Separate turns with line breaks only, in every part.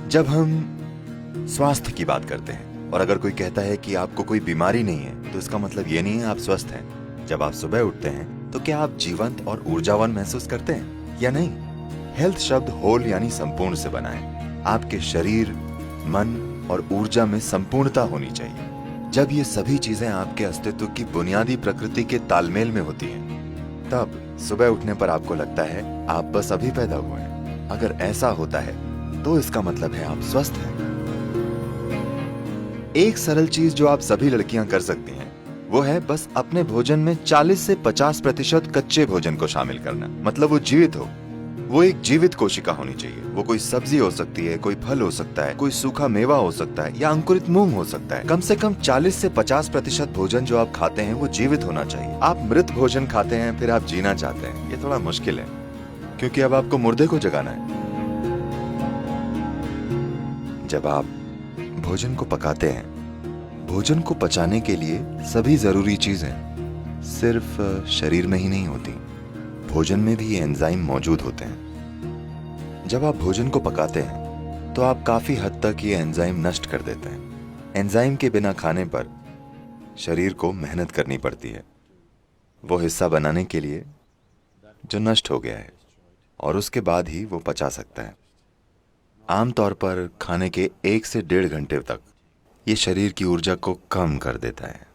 जब हम स्वास्थ्य की बात करते हैं और अगर कोई कहता है कि आपको कोई बीमारी नहीं है, तो इसका मतलब ये नहीं है आप स्वस्थ हैं। जब आप सुबह उठते हैं तो क्या आप जीवंत और ऊर्जावान महसूस करते हैं या नहीं? हेल्थ शब्द होल यानी संपूर्ण से बना है। आपके शरीर, मन और ऊर्जा में संपूर्णता होनी चाहिए। जब ये सभी चीजें आपके अस्तित्व की बुनियादी प्रकृति के तालमेल में होती हैं, तब सुबह उठने पर आपको लगता है आप बस अभी पैदा हुए हैं। अगर ऐसा होता है तो इसका मतलब है आप स्वस्थ हैं। एक सरल चीज जो आप सभी लड़कियां कर सकती हैं, वो है बस अपने भोजन में 40 से 50% कच्चे भोजन को शामिल करना। मतलब वो जीवित हो, वो एक जीवित कोशिका होनी चाहिए। वो कोई सब्जी हो सकती है, कोई फल हो सकता है, कोई सूखा मेवा हो सकता है या अंकुरित मूंग हो सकता है। कम से कम 40 से 50% भोजन जो आप खाते हैं वो जीवित होना चाहिए। आप मृत भोजन खाते हैं फिर आप जीना चाहते हैं, ये थोड़ा मुश्किल है, क्योंकि अब आपको मुर्दे को जगाना है। जब आप भोजन को पकाते हैं, भोजन को पचाने के लिए सभी जरूरी चीजें सिर्फ शरीर में ही नहीं होती, भोजन में भी एंजाइम मौजूद होते हैं। जब आप भोजन को पकाते हैं तो आप काफी हद तक ये एंजाइम नष्ट कर देते हैं। एंजाइम के बिना खाने पर शरीर को मेहनत करनी पड़ती है वो हिस्सा बनाने के लिए जो नष्ट हो गया है, और उसके बाद ही वो पचा सकता है। आमतौर पर खाने के 1 से 1.5 घंटे तक ये शरीर की ऊर्जा को कम कर देता है।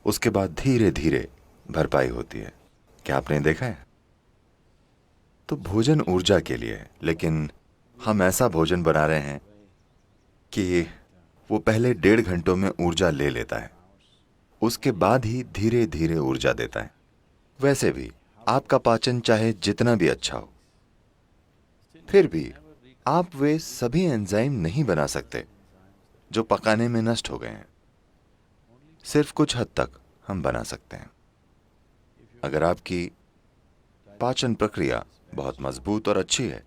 उसके बाद धीरे धीरे भरपाई होती है। क्या आपने देखा है? तो भोजन ऊर्जा के लिए है, लेकिन हम ऐसा भोजन बना रहे हैं कि वो पहले 1.5 घंटों में ऊर्जा ले लेता है, उसके बाद ही धीरे धीरे ऊर्जा देता है। वैसे भी आपका पाचन चाहे जितना भी अच्छा हो, फिर भी आप वे सभी एंजाइम नहीं बना सकते जो पकाने में नष्ट हो गए हैं। सिर्फ कुछ हद तक हम बना सकते हैं। अगर आपकी पाचन प्रक्रिया बहुत मजबूत और अच्छी है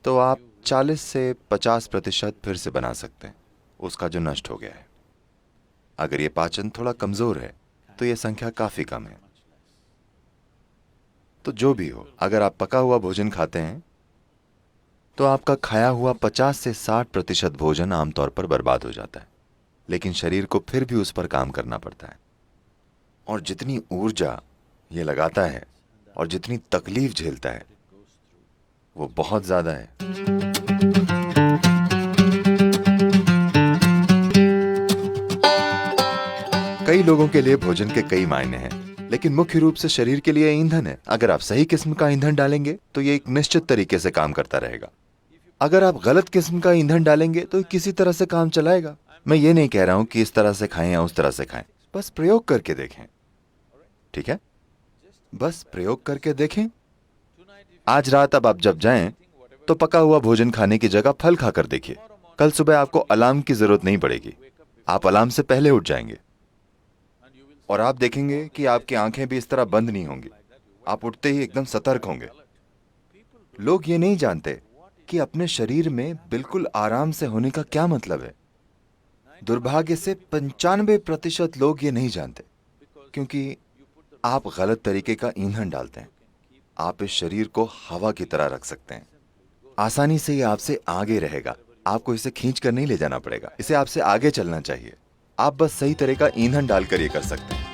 तो आप 40 से 50% फिर से बना सकते हैं उसका जो नष्ट हो गया है। अगर ये पाचन थोड़ा कमजोर है तो यह संख्या काफी कम है। तो जो भी हो, अगर आप पका हुआ भोजन खाते हैं तो आपका खाया हुआ 50 से 60% भोजन आमतौर पर बर्बाद हो जाता है, लेकिन शरीर को फिर भी उस पर काम करना पड़ता है। और जितनी ऊर्जा ये लगाता है और जितनी तकलीफ झेलता है वो बहुत ज्यादा है। कई लोगों के लिए भोजन के कई मायने हैं, लेकिन मुख्य रूप से शरीर के लिए ईंधन है। अगर आप सही किस्म का ईंधन डालेंगे तो ये एक निश्चित तरीके से काम करता रहेगा। अगर आप गलत किस्म का ईंधन डालेंगे तो किसी तरह से काम चलाएगा। मैं ये नहीं कह रहा हूं कि इस तरह से खाएं या उस तरह से खाएं, बस प्रयोग करके देखें। ठीक है, बस प्रयोग करके देखें। आज रात अब आप जब जाएं तो पका हुआ भोजन खाने की जगह फल खाकर देखिए। कल सुबह आपको अलार्म की जरूरत नहीं पड़ेगी, आप अलार्म से पहले उठ जाएंगे और आप देखेंगे कि आपकी आंखें भी इस तरह बंद नहीं होंगी। आप उठते ही एकदम सतर्क होंगे। लोग ये नहीं जानते कि अपने शरीर में बिल्कुल आराम से होने का क्या मतलब है। दुर्भाग्य से 95% लोग ये नहीं जानते, क्योंकि आप गलत तरीके का ईंधन डालते हैं। आप इस शरीर को हवा की तरह रख सकते हैं। आसानी से ये आपसे आगे रहेगा। आपको इसे खींच कर नहीं ले जाना पड़ेगा, इसे आपसे आगे चलना चाहिए। आप बस सही तरह का ईंधन डालकर ये कर सकते हैं।